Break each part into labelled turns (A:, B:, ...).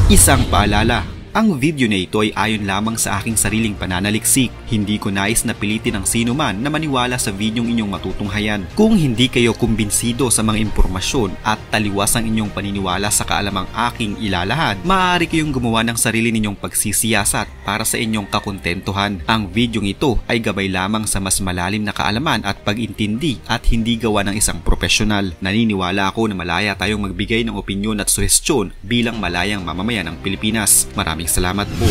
A: Isang paalala, ang video na ito ay ayon lamang sa aking sariling pananaliksik. Hindi ko nais na pilitin ang sino man na maniwala sa videong inyong matutunghayan. Kung hindi kayo kumbinsido sa mga impormasyon at taliwas ang inyong paniniwala sa kaalamang aking ilalahad, maaari kayong gumawa ng sarili ninyong pagsisiyasat para sa inyong kakontentuhan. Ang videong ito ay gabay lamang sa mas malalim na kaalaman at pag-intindi at hindi gawa ng isang profesional. Naniniwala ako na malaya tayong magbigay ng opinyon at suhestyon bilang malayang mamamayan ng Pilipinas. Maraming salamat po.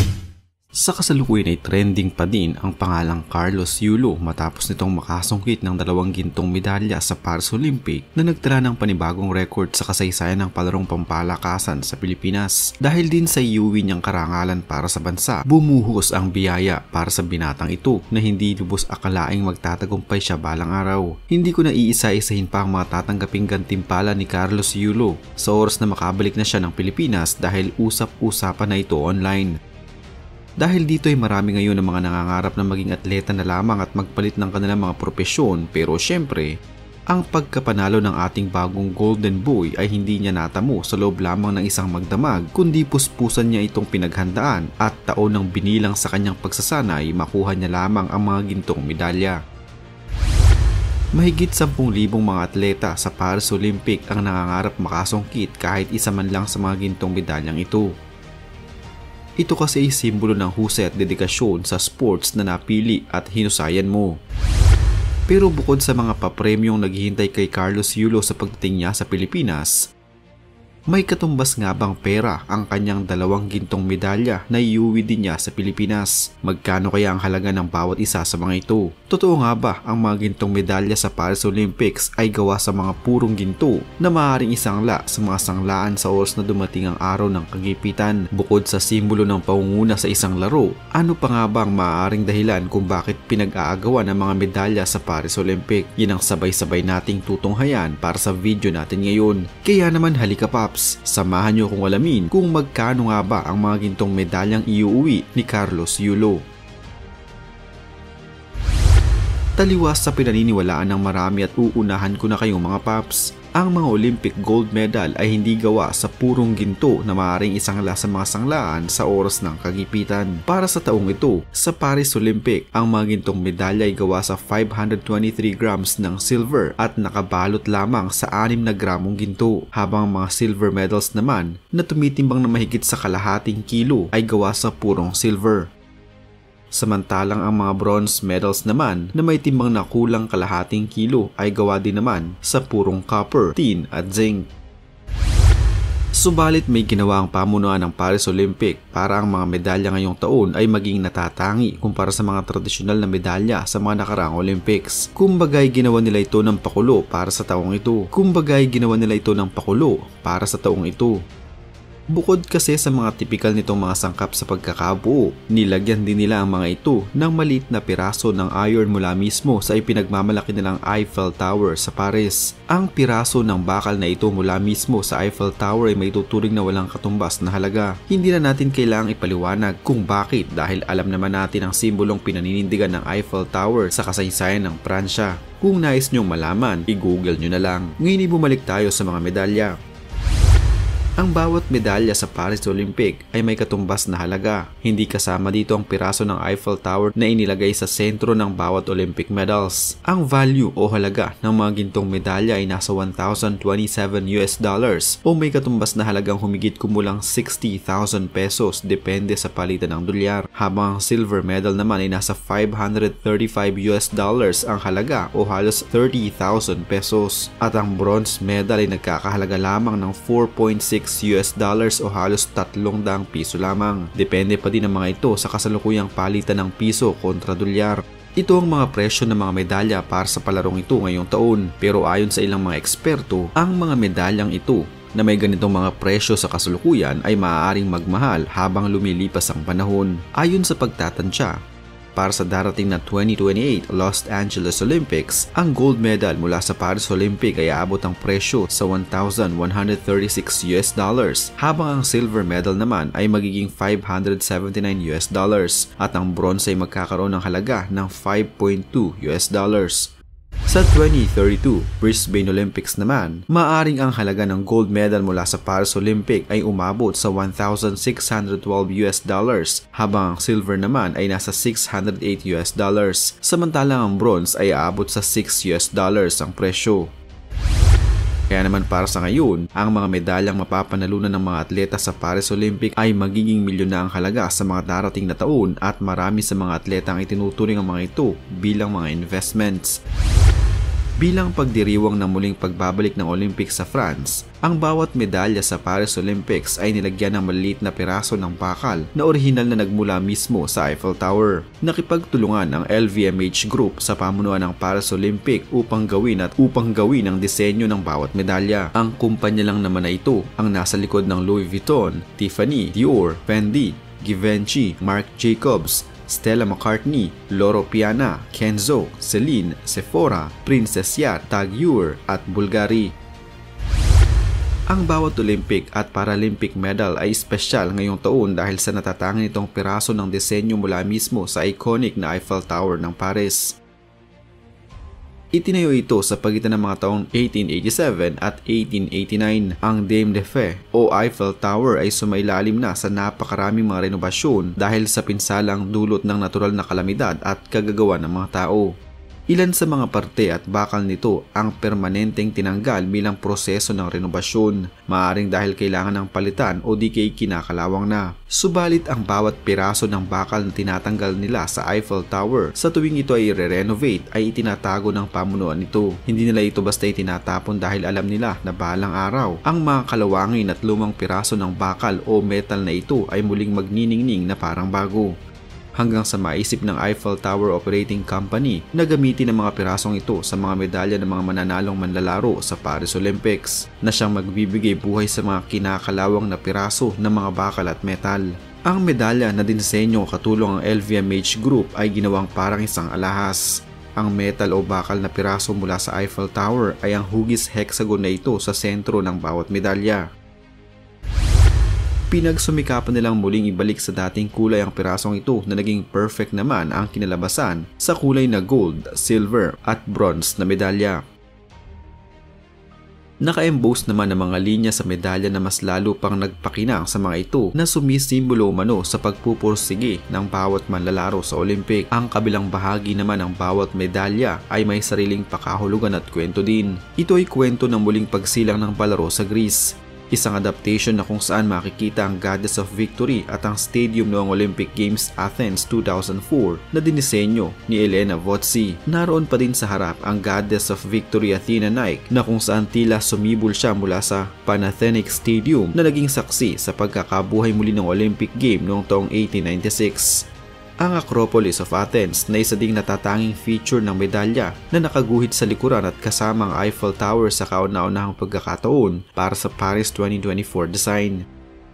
A: Sa kasalukuyan ay trending pa din ang pangalang Carlos Yulo matapos nitong makasungkit ng 2 gintong medalya sa Paris Olympic na nagtala ng panibagong record sa kasaysayan ng palarong pampalakasan sa Pilipinas. Dahil din sa iuwi niyang karangalan para sa bansa, bumuhos ang biyaya para sa binatang ito na hindi lubos akalaing magtatagumpay siya balang araw. Hindi ko na iisa-isahin pa ang mga tatanggaping gantimpala ni Carlos Yulo sa oras na makabalik na siya ng Pilipinas dahil usap-usapan na ito online. Dahil dito ay marami ngayon ang mga nangangarap na maging atleta na lamang at magpalit ng kanilang mga propesyon, pero syempre, ang pagkapanalo ng ating bagong Golden Boy ay hindi niya natamo sa loob lamang ng isang magdamag, kundi puspusan niya itong pinaghandaan at taon ng binilang sa kanyang pagsasanay makuha niya lamang ang mga gintong medalya. Mahigit 10,000 mga atleta sa Paris Olympic ang nangangarap makasungkit kahit isa man lang sa mga gintong medalyang ito. Ito kasi ay simbolo ng husay at dedikasyon sa sports na napili at hinusayan mo. Pero bukod sa mga papremyong naghihintay kay Carlos Yulo sa pagdating niya sa Pilipinas, may katumbas nga bang pera ang kanyang 2 gintong medalya na iuwi din niya sa Pilipinas? Magkano kaya ang halaga ng bawat isa sa mga ito? Totoo nga ba ang mga gintong medalya sa Paris Olympics ay gawa sa mga purong ginto na maaaring isangla sa mga sanglaan sa oras na dumating ang araw ng kagipitan? Bukod sa simbolo ng pangunguna sa isang laro, ano pa nga ba ang maaaring dahilan kung bakit pinag-aagawan ng mga medalya sa Paris Olympic? Yan ang sabay-sabay nating tutunghayan para sa video natin ngayon. Kaya naman halika paps, samahan niyo kung alamin kung magkano nga ba ang mga gintong medalyang iuuwi ni Carlos Yulo. Taliwas sa pinaniniwalaan ng marami at uunahan ko na kayong mga paps, ang mga Olympic gold medal ay hindi gawa sa purong ginto na maaaring isangla sa mga sanglaan sa oras ng kagipitan. Para sa taong ito, sa Paris Olympic, ang mga gintong medalya ay gawa sa 523 grams ng silver at nakabalot lamang sa 6 na gramong ginto, habang ang mga silver medals naman na tumitimbang na mahigit sa kalahating kilo ay gawa sa purong silver. Samantalang ang mga bronze medals naman na may timbang na kulang kalahating kilo ay gawa din naman sa purong copper, tin at zinc. Subalit may ginawa ang pamunuan ng Paris Olympic para ang mga medalya ngayong taon ay maging natatangi kumpara sa mga tradisyonal na medalya sa mga nakaraang Olympics. Kumbagay ginawa nila ito ng pakulo para sa taong ito. Bukod kasi sa mga tipikal nitong mga sangkap sa pagkakabuo, nilagyan din nila ang mga ito ng maliit na piraso ng iron mula mismo sa ipinagmamalaki nilang Eiffel Tower sa Paris. Ang piraso ng bakal na ito mula mismo sa Eiffel Tower ay may tuturing na walang katumbas na halaga. Hindi na natin kailangang ipaliwanag kung bakit, dahil alam naman natin ang simbolong pinaninindigan ng Eiffel Tower sa kasaysayan ng Pransya. Kung nais nyong malaman, i-google nyo na lang. Ngayon bumalik tayo sa mga medalya. Ang bawat medalya sa Paris Olympic ay may katumbas na halaga. Hindi kasama dito ang piraso ng Eiffel Tower na inilagay sa sentro ng bawat Olympic medals. Ang value o halaga ng mga gintong medalya ay nasa $1,027 o may katumbas na halagang humigit kumulang 60,000 pesos depende sa palitan ng dolyar. Habang ang silver medal naman ay nasa $535 ang halaga o halos 30,000 pesos. At ang bronze medal ay nagkakahalaga lamang ng $4.6 o halos 300 piso lamang. Depende pa din ang mga ito sa kasalukuyang palitan ng piso kontra dolyar. Ito ang mga presyo ng mga medalya para sa palarong ito ngayong taon, pero ayon sa ilang mga eksperto, ang mga medalyang ito na may ganitong mga presyo sa kasalukuyan ay maaaring magmahal habang lumilipas ang panahon. Ayon sa pagtatansya, para sa darating na 2028 Los Angeles Olympics, ang gold medal mula sa Paris Olympic ay aabot ang presyo sa $1,136 habang ang silver medal naman ay magiging $579 at ang bronze ay magkakaroon ng halaga ng $5.2. Sa 2032 Brisbane Olympics naman, maaring ang halaga ng gold medal mula sa Paris Olympic ay umabot sa $1,612 habang ang silver naman ay nasa $608 samantalang ang bronze ay aabot sa $6 ang presyo. Kaya naman para sa ngayon, ang mga medalyang mapapanalunan ng mga atleta sa Paris Olympic ay magiging milyon na ang halaga sa mga darating na taon at marami sa mga atleta ang itinuturing ang mga ito bilang mga investments. Bilang pagdiriwang ng muling pagbabalik ng Olympics sa France, ang bawat medalya sa Paris Olympics ay nilagyan ng maliliit na piraso ng bakal na orihinal na nagmula mismo sa Eiffel Tower. Nakipagtulungan ang LVMH Group sa pamunuan ng Paris Olympic upang gawin ang disenyo ng bawat medalya. Ang kumpanya lang naman na ito ang nasa likod ng Louis Vuitton, Tiffany, Dior, Fendi, Givenchy, Marc Jacobs, Stella McCartney, Loro Piana, Kenzo, Celine, Sephora, Princess Yacht, TAG Heuer at Bulgari. Ang bawat Olympic at Paralympic medal ay espesyal ngayong taon dahil sa natatangi nitong piraso ng disenyo mula mismo sa iconic na Eiffel Tower ng Paris. Itinayo ito sa pagitan ng mga taong 1887 at 1889. Ang Dame de Fe o Eiffel Tower ay sumailalim na sa napakaraming mga renobasyon dahil sa pinsalang dulot ng natural na kalamidad at kagagawa ng mga tao. Ilan sa mga parte at bakal nito ang permanenteng tinanggal bilang proseso ng renobasyon, maaaring dahil kailangan ng palitan o di kay kinakalawang na. Subalit ang bawat piraso ng bakal na tinatanggal nila sa Eiffel Tower sa tuwing ito ay re-renovate ay itinatago ng pamunuan nito. Hindi nila ito basta itinatapon dahil alam nila na balang araw ang mga kalawangin at lumang piraso ng bakal o metal na ito ay muling magniningning na parang bago. Hanggang sa maisip ng Eiffel Tower Operating Company na gamitin ang mga pirasong ito sa mga medalya ng mga mananalong manlalaro sa Paris Olympics na siyang magbibigay buhay sa mga kinakalawang na piraso ng mga bakal at metal. Ang medalya na dinsenyo katulong ang LVMH Group ay ginawang parang isang alahas. Ang metal o bakal na piraso mula sa Eiffel Tower ay ang hugis hexagon na ito sa sentro ng bawat medalya. Pinagsumikapan nilang muling ibalik sa dating kulay ang pirasong ito na naging perfect naman ang kinalabasan sa kulay na gold, silver at bronze na medalya. Naka-emboss naman ang mga linya sa medalya na mas lalo pang nagpakinang sa mga ito na sumisimbolo umano sa pagpupursige ng bawat manlalaro sa Olympic. Ang kabilang bahagi naman ng bawat medalya ay may sariling pakahulugan at kwento din. Ito ay kwento ng muling pagsilang ng palaro sa Greece. Isang adaptation na kung saan makikita ang Goddess of Victory at ang stadium noong Olympic Games Athens 2004 na dinisenyo ni Elena Vozzi. Naroon pa din sa harap ang Goddess of Victory Athena Nike na kung saan tila sumibol siya mula sa Panathenaic Stadium na naging saksi sa pagkakabuhay muli ng Olympic Game noong taong 1896. Ang Acropolis of Athens na isa ding natatanging feature ng medalya na nakaguhit sa likuran at kasama ang Eiffel Tower sa kauna-unahang pagkakataon para sa Paris 2024 design.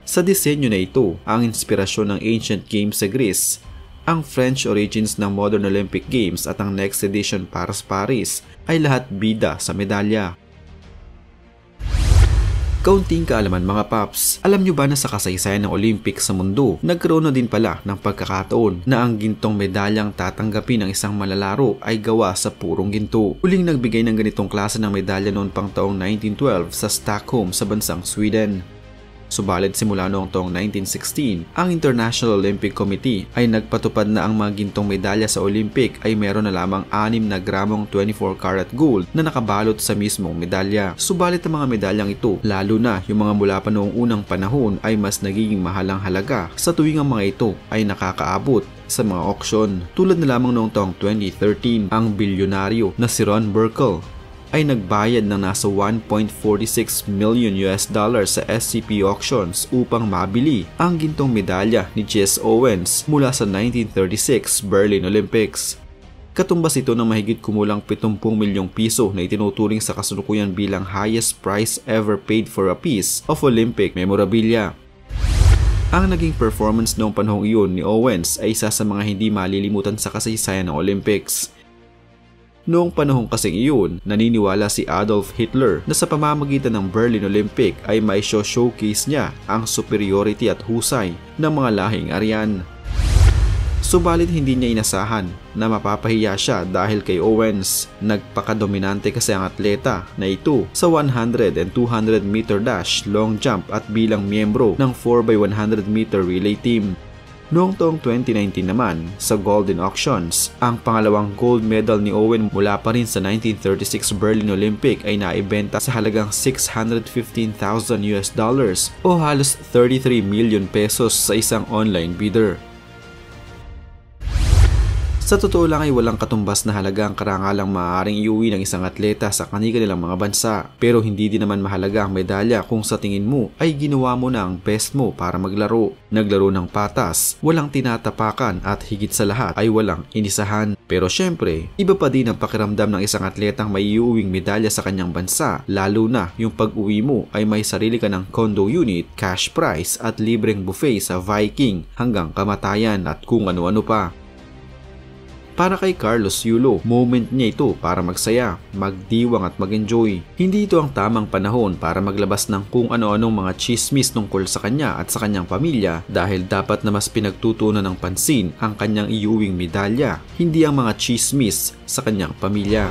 A: Sa disenyo na ito, ang inspirasyon ng ancient games sa Greece, ang French origins ng modern Olympic Games at ang next edition para sa Paris ay lahat bida sa medalya. Kaunting kaalaman mga paps, alam nyo ba na sa kasaysayan ng Olympics sa mundo, nagkaroon na din pala ng pagkakataon na ang gintong medalyang tatanggapin ng isang manlalaro ay gawa sa purong ginto. Huling nagbigay ng ganitong klase ng medalya noon pang taong 1912 sa Stockholm sa bansang Sweden. Subalit simula noong taong 1916, ang International Olympic Committee ay nagpatupad na ang mga gintong medalya sa Olympic ay meron na lamang 6 na gramong 24 karat gold na nakabalot sa mismong medalya. Subalit ang mga medalyang ito, lalo na yung mga mula pa noong unang panahon ay mas nagiging mahalang halaga sa tuwing ang mga ito ay nakakaabot sa mga auction. Tulad na lamang noong taong 2013, ang bilyonaryo na si Ron Burkle ay nagbayad ng nasa $1.46 million sa SCP auctions upang mabili ang gintong medalya ni Jess Owens mula sa 1936 Berlin Olympics. Katumbas ito ng mahigit kumulang 70 milyong piso na itinuturing sa kasalukuyan bilang highest price ever paid for a piece of Olympic memorabilia. Ang naging performance noong panahong iyon ni Owens ay isa sa mga hindi malilimutan sa kasaysayan ng Olympics. Noong panahong kasing iyon, naniniwala si Adolf Hitler na sa pamamagitan ng Berlin Olympic ay may showcase niya ang superiority at husay ng mga lahing Aryan. Subalit hindi niya inasahan na mapapahiya siya dahil kay Owens. Nagpakadominante kasi ang atleta na ito sa 100 and 200 meter dash, long jump at bilang miyembro ng 4x100 meter relay team. Noong taong 2019 naman, sa Golden Auctions, ang pangalawang gold medal ni Owen mula pa rin sa 1936 Berlin Olympic ay naibenta sa halagang $615,000 o halos 33 million pesos sa isang online bidder. Sa totoo lang ay walang katumbas na halaga ang karangalang maaaring iuwi ng isang atleta sa kanilang mga bansa. Pero hindi din naman mahalaga ang medalya kung sa tingin mo ay ginawa mo na ang best mo para maglaro. Naglaro ng patas, walang tinatapakan at higit sa lahat ay walang inisahan. Pero syempre, iba pa din ang pakiramdam ng isang atletang may iuwing medalya sa kanyang bansa, lalo na yung pag-uwi mo ay may sarili ka ng condo unit, cash prize at libreng buffet sa Viking hanggang kamatayan at kung ano-ano pa. Para kay Carlos Yulo, moment niya ito para magsaya, magdiwang at mag-enjoy. Hindi ito ang tamang panahon para maglabas ng kung ano-anong mga chismis tungkol sa kanya at sa kanyang pamilya dahil dapat na mas pinagtutunan ng pansin ang kanyang iuwing medalya, hindi ang mga chismis sa kanyang pamilya.